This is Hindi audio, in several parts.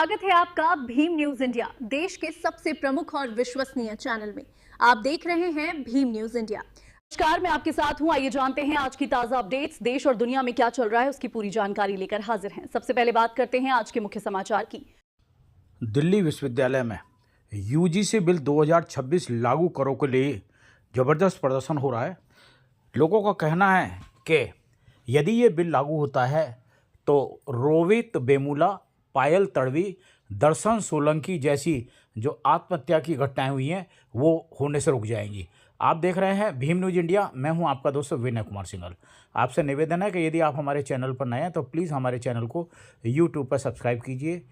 स्वागत है आपका भीम न्यूज इंडिया, देश के सबसे प्रमुख और विश्वसनीय चैनल में। आप देख रहे हैं भीम न्यूज इंडिया। नमस्कार, मैं आपके साथ हूं। आइए जानते हैं आज की ताजा अपडेट्स। देश और दुनिया में क्या चल रहा है उसकी पूरी जानकारी लेकर हाजिर हैं। सबसे पहले बात करते हैं आज के मुख्य समाचार की। दिल्ली विश्वविद्यालय में यूजीसी बिल 2026 लागू करो के लिए जबरदस्त प्रदर्शन हो रहा है। लोगों का कहना है कि यदि ये बिल लागू होता है तो रोहित वेमुला, पायल तड़वी, दर्शन सोलंकी जैसी जो आत्महत्या की घटनाएं हुई हैं वो होने से रुक जाएंगी। आप देख रहे हैं भीम न्यूज इंडिया। मैं हूं आपका दोस्त विनय कुमार सिंघल। आपसे निवेदन है कि यदि आप हमारे चैनल पर नए हैं तो प्लीज़ हमारे चैनल को यूट्यूब पर सब्सक्राइब कीजिए।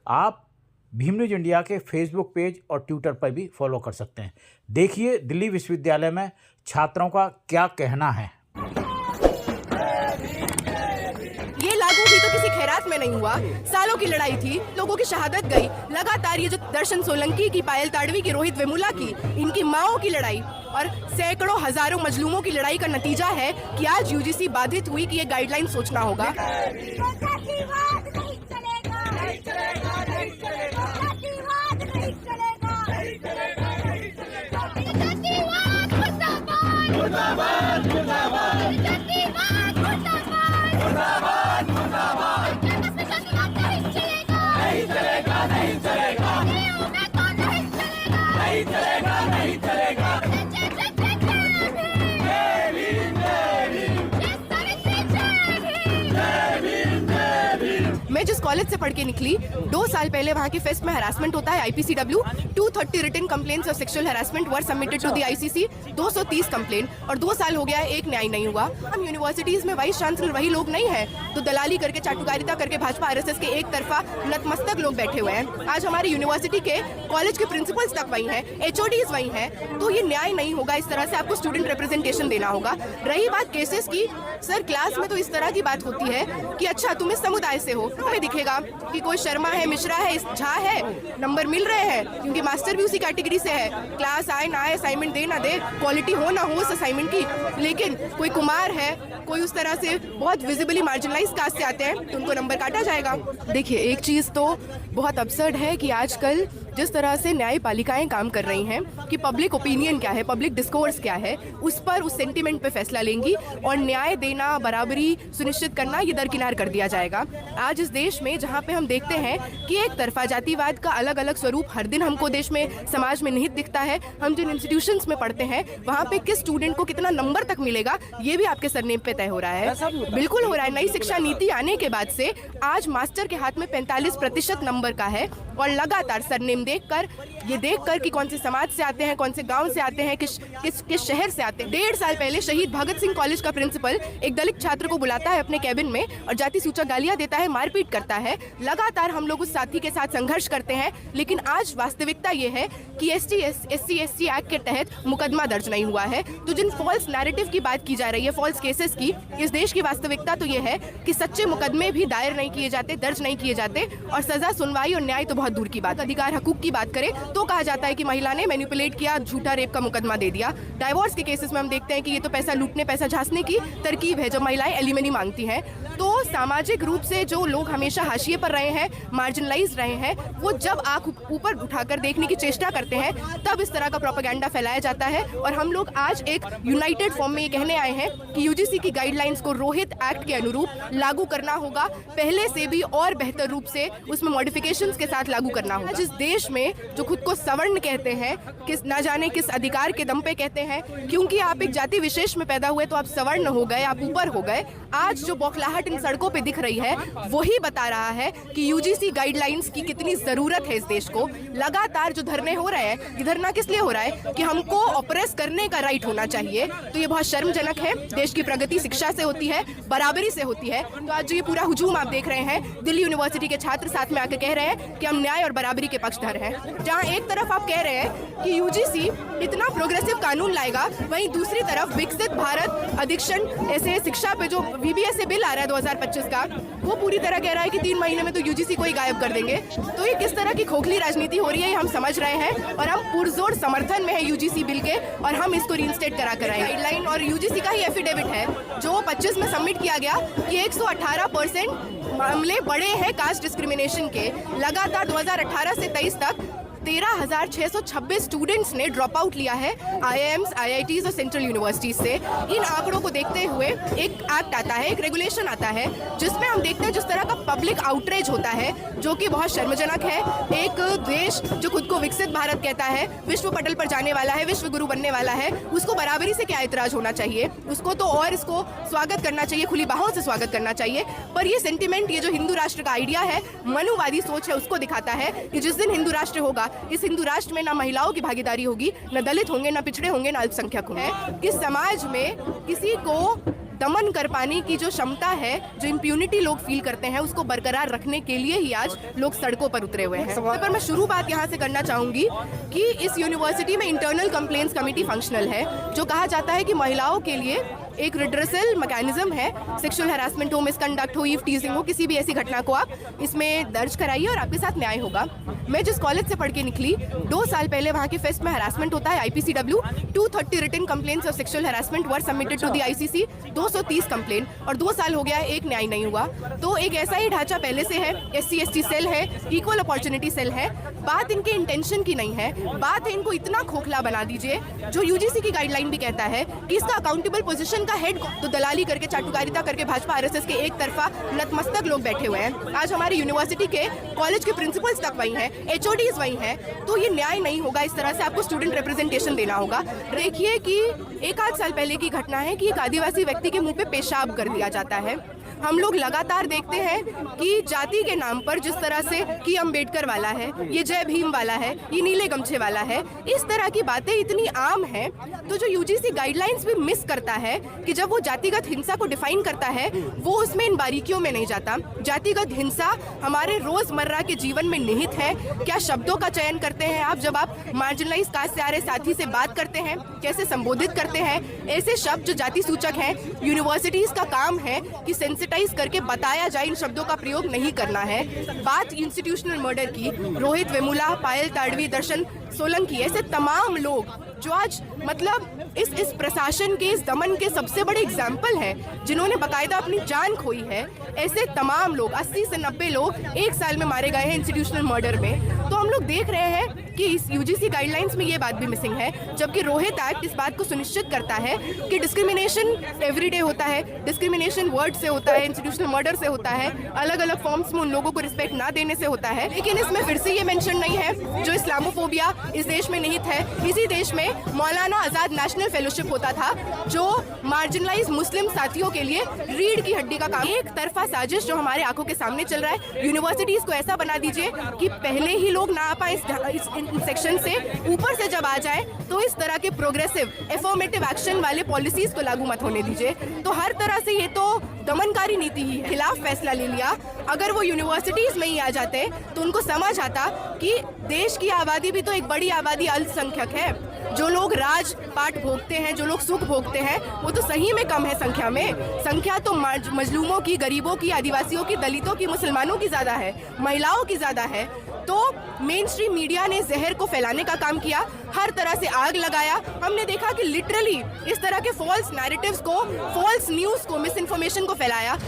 आप भीम न्यूज इंडिया के फेसबुक पेज और ट्विटर पर भी फॉलो कर सकते हैं। देखिए दिल्ली विश्वविद्यालय में छात्रों का क्या कहना है। ये लागू भी तो किसी खैरात में नहीं हुआ। सालों की लड़ाई थी, लोगों की शहादत गई। लगातार ये जो दर्शन सोलंकी की, पायल ताड़वी की, रोहित वेमुला की, इनकी माओं की लड़ाई और सैकड़ों हजारों मजलूमों की लड़ाई का नतीजा है कि आज यूजीसी बाधित हुई कि ये गाइडलाइन सोचना होगा। मैं जिस कॉलेज से पढ़ के निकली, 2 साल पहले वहाँ के फेस्ट में हरासमेंट होता है। IPCW 230 written complaints of sexual harassment were submitted to the ICC। 230 complaint और 2 साल हो गया है, एक न्याय नहीं हुआ। हम यूनिवर्सिटीज में वाइस चांसलर वही लोग नहीं है तो दलाली करके, चाटुकारिता करके भाजपा RSS के एक तरफा नतमस्तक लोग बैठे हुए हैं। आज हमारी यूनिवर्सिटी के कॉलेज के प्रिंसिपल्स तक वही हैं, HODs वही हैं। तो ये न्याय नहीं होगा। इस तरह से आपको स्टूडेंट रिप्रेजेंटेशन देना होगा। रही बात केसेस की, सर क्लास में तो इस तरह की बात होती है कि अच्छा तुम इस समुदाय से हो, हमें दिखेगा कि कोई शर्मा है, मिश्रा है, झा है, नंबर मिल रहे हैं क्योंकि मास्टर भी उसी कैटेगरी से है। क्लास आए ना आए, असाइनमेंट दे ना दे, क्वालिटी हो ना हो उस असाइनमेंट की, लेकिन कोई कुमार है, कोई उस तरह से बहुत विजिबली मार्जिनलाइज कास्ट से आते हैं तो उनको नंबर काटा जाएगा। देखिए एक चीज तो बहुत अब्सर्ड है कि आजकल जिस तरह से न्यायपालिकाएं काम कर रही हैं कि पब्लिक ओपिनियन क्या है, पब्लिक डिस्कोर्स क्या है, उस पर, उस सेंटिमेंट पे फैसला लेंगी और न्याय देना, बराबरी सुनिश्चित करना ये दरकिनार कर दिया जाएगा। आज इस देश में जहाँ पे हम देखते हैं कि एक तरफा जातिवाद का अलग अलग स्वरूप हर दिन हमको देश में, समाज में निहित दिखता है। हम जिन इंस्टीट्यूशंस में पढ़ते हैं वहाँ पे किस स्टूडेंट को कितना नंबर तक मिलेगा ये भी आपके सरनेम पे तय हो रहा है। बिल्कुल हो रहा है। नई शिक्षा नीति आने के बाद से आज मास्टर के हाथ में 45% नंबर का है और लगातार सरनेम देखकर कि कौन से समाज से आते हैं, कौन से गांव से आते हैं, किस शहर से आते हैं। 1.5 साल पहले शहीद भगत सिंह कॉलेज का प्रिंसिपल एक दलित छात्र को बुलाता है अपने कैबिन में और जाति सूचक गालियां देता है, मारपीट करता है। लगातार हम लोग उस साथी के साथ संघर्ष करते हैं, लेकिन आज वास्तविकता ये है कि SC ST एक्ट के तहत मुकदमा दर्ज नहीं हुआ है। तो जिन फॉल्स नैरेटिव की बात की जा रही है, फॉल्स केसेस की, इस देश की वास्तविकता तो ये है कि सच्चे मुकदमे भी दायर नहीं किए जाते, दर्ज नहीं किए जाते और सजा, सुनवाई और न्याय तो बहुत दूर की बात। अधिकार हकूक की बात करें तो कहा जाता है कि महिला ने मैनिपुलेट किया, झूठा रेप का मुकदमा दे दिया। डाइवोर्स के केसेस में हम देखते हैं कि ये तो पैसा लूटने, पैसा झांसने की तरकीब है जब महिलाएं एलिमनी मांगती हैं। तो सामाजिक रूप से जो लोग हमेशा हाशिए पर रहे हैं, मार्जिनलाइज रहे हैं, वो जब आंख ऊपर उठाकर देखने की चेष्टा करते हैं तब इस तरह का प्रोपेगेंडा फैलाया जाता है। और हम लोग आज एक यूनाइटेड फॉर्म में ये कहने आए हैं कि यूजीसी की गाइडलाइंस को रोहित एक्ट के अनुरूप लागू करना होगा, पहले से भी और बेहतर रूप से उसमें मॉडिफिकेशंस के साथ लागू करना होगा। जिस देश में जो खुद को सवर्ण कहते हैं, किस ना जाने किस अधिकार के दम पे कहते हैं, क्योंकि आप एक जाति विशेष में पैदा हुए तो आप सवर्ण हो गए, आप ऊपर हो गए। आज जो बौखलाहट इन सड़कों पे दिख रही है वही बता रहा है कि यूजीसी गाइडलाइंस की कितनी जरूरत है इस देश को। लगातार जो धरने हो रहे हैं, ये धरना किस लिए हो रहा है कि हमको ऑपरेस करने का राइट होना चाहिए। तो ये बहुत शर्मजनक है। देश की प्रगति शिक्षा से होती है, बराबरी से होती है। तो आज ये पूरा हुजूम आप देख रहे हैं, दिल्ली यूनिवर्सिटी के छात्र साथ में आकर कह रहे हैं कि हम न्याय और बराबरी के पक्षधर हैं। जहाँ एक तरफ आप कह रहे हैं कि यूजीसी इतना प्रोग्रेसिव कानून लाएगा, वहीं दूसरी तरफ विकसित भारत अधिक्षण ऐसे शिक्षा पे जो VBSA बिल आ रहा है 2025 का, वो पूरी तरह कह रहा है कि 3 महीने में तो यूजीसी को ही गायब कर देंगे। तो ये किस तरह की खोखली राजनीति हो रही है, ये हम समझ रहे हैं और हम पुरजोर समर्थन में है यूजीसी बिल के, और हम इसको रीइंस्टेट करा कर आए। गाइडलाइन और यूजीसी का ही एफिडेविट है जो 25 में सबमिट किया गया कि 118% मामले बड़े हैं कास्ट डिस्क्रिमिनेशन के। लगातार 2018 से 23 तक 13,626 स्टूडेंट्स ने ड्रॉप आउट लिया है आईआईएम्स, आईआईटीज और सेंट्रल यूनिवर्सिटीज से। इन आंकड़ों को देखते हुए एक एक्ट आता है, एक रेगुलेशन आता है, जिसमें हम देखते हैं जिस तरह का पब्लिक आउटरीच होता है, जो कि बहुत शर्मजनक है। एक देश जो खुद को विकसित भारत कहता है, विश्व पटल पर जाने वाला है, विश्व गुरु बनने वाला है, उसको बराबरी से क्या ऐतराज होना चाहिए? उसको तो और इसको स्वागत करना चाहिए, खुली बाहों से स्वागत करना चाहिए। पर ये सेंटिमेंट, ये जो हिंदू राष्ट्र का आइडिया है, मनुवादी सोच है, उसको दिखाता है कि जिस दिन हिंदू राष्ट्र होगा, इस हिंदू राष्ट्र में ना महिलाओं की भागीदारी होगी, न दलित होंगे, न पिछड़े होंगे, न अल्पसंख्यक होंगे। कि समाज में किसी को दमन कर पाने की जो क्षमता है, जो इम्प्यूनिटी लोग फील करते हैं, उसको बरकरार रखने के लिए ही आज लोग सड़कों पर उतरे हुए हैं। पर मैं शुरू बात यहाँ से करना चाहूंगी कि इस यूनिवर्सिटी में इंटरनल कंप्लेंट्स कमेटी फंक्शनल है, जो कहा जाता है कि महिलाओं के लिए एक रिड्रेसल मैकेनिज्म है। सेक्सुअल हैरासमेंट हो, मिसकंडक्ट हो, ईव टीजिंग हो, किसी भी ऐसी घटना को आप इसमें दर्ज कराइए और आपके साथ न्याय होगा। मैं जिस कॉलेज से पढ़ के निकली, 2 साल पहले वहाँ के फेस्ट में हैरासमेंट होता है। IPCW 230 written complaints of sexual harassment were submitted to the ICC, 230 complaint, और 2 साल हो गया है, एक न्याय नहीं हुआ। तो एक ऐसा ही ढांचा पहले से है, SC/ST सेल है, इक्वल अपॉर्चुनिटी सेल है। बात इनके इंटेंशन की नहीं है, बात है इनको इतना खोखला बना दीजिए, जो UGC की गाइडलाइन भी कहता है कि इसका अकाउंटेबल पोजीशन का हेड तो दलाली करके, चाटुकारिता करके भाजपा RSS के एक तरफा नतमस्तक लोग बैठे हुए हैं। आज हमारी यूनिवर्सिटी के कॉलेज के प्रिंसिपल्स तक वही हैं, HODs वही हैं। तो ये न्याय नहीं होगा, इस तरह से आपको स्टूडेंट रिप्रेजेंटेशन देना होगा। देखिए कि 1-8 साल पहले की घटना है कि एक आदिवासी व्यक्ति के मुंह पे पेशाब कर दिया जाता है। हम लोग लगातार देखते हैं कि जाति के नाम पर जिस तरह से कि अम्बेडकर वाला है, ये जय भीम वाला है, ये नीले गमछे वाला है, इस तरह की बातें इतनी आम हैं। तो जो UGC गाइडलाइंस भी मिस करता है कि जब वो जातिगत हिंसा को डिफाइन करता है, वो उसमें इन बारीकियों में नहीं जाता। जातिगत हिंसा हमारे रोजमर्रा के जीवन में निहित है। क्या शब्दों का चयन करते हैं आप जब आप मार्जिनलाइज कास्ट से आ रहे साथी से बात करते हैं, कैसे संबोधित करते हैं? ऐसे शब्द जो जाति सूचक हैं, यूनिवर्सिटीज का काम है कि सेंसिटाइज करके बताया जाए, इन शब्दों का प्रयोग नहीं करना है। बात इंस्टीट्यूशनल मर्डर की, रोहित वेमुला, पायल ताड़वी, दर्शन सोलंकी, ऐसे तमाम लोग जो आज मतलब इस प्रशासन के इस दमन के सबसे बड़े एग्जाम्पल हैं, जिन्होंने बाकायदा अपनी जान खोई है। ऐसे तमाम लोग, 80 से 90 लोग 1 साल में मारे गए हैं इंस्टीट्यूशनल मर्डर में। तो हम लोग देख रहे हैं कि इस UGC गाइडलाइंस में ये बात भी मिसिंग है, जबकि रोहित एक्ट इस बात को सुनिश्चित करता है कि डिस्क्रिमिनेशन एवरीडे होता है, डिस्क्रिमिनेशन वर्ड से होता है, इंस्टीट्यूशनल मर्डर से होता है, अलग अलग फॉर्म्स में उन लोगों को रिस्पेक्ट ना देने से होता है। लेकिन इसमें फिर से ये मेंशन नहीं है जो इस्लामोफोबिया इस देश में निहित है। इसी देश में मौलाना आजाद नेशनल फेलोशिप होता था, जो मार्जिनलाइज मुस्लिम साथियों के लिए रीढ़ की हड्डी का काम। एक तरफा साजिश जो हमारे आंखों के सामने चल रहा है। यूनिवर्सिटीज को ऐसा बना दीजिए कि पहले ही लोग ना आ पाए इस सेक्शन से, ऊपर से जब आ जाए तो इस तरह के प्रोग्रेसिव एफर्मेटिव एक्शन वाले पॉलिसीज को लागू मत होने दीजिए। तो हर तरह से ये तो दमनकारी नीति ही है। खिलाफ फैसला ले लिया। अगर वो यूनिवर्सिटीज में ही आ जाते तो उनको समझ आता कि देश की आबादी भी तो एक बड़ी आबादी अल्पसंख्यक है। जो लोग राज पाट भोगते हैं, जो लोग सुख भोगते हैं, वो तो सही में कम है संख्या में। संख्या तो मजलूमों की, गरीबों की, आदिवासियों की, दलितों की, मुसलमानों की ज्यादा है, महिलाओं की ज्यादा है। तो मेन स्ट्रीम मीडिया ने जहर को फैलाने का काम किया, हर तरह से आग लगाया। हमने देखा कि लिटरली इस तरह के फॉल्स नैरेटिव्स को, फॉल्स न्यूज को, मिस इन्फॉर्मेशन को फैलाया।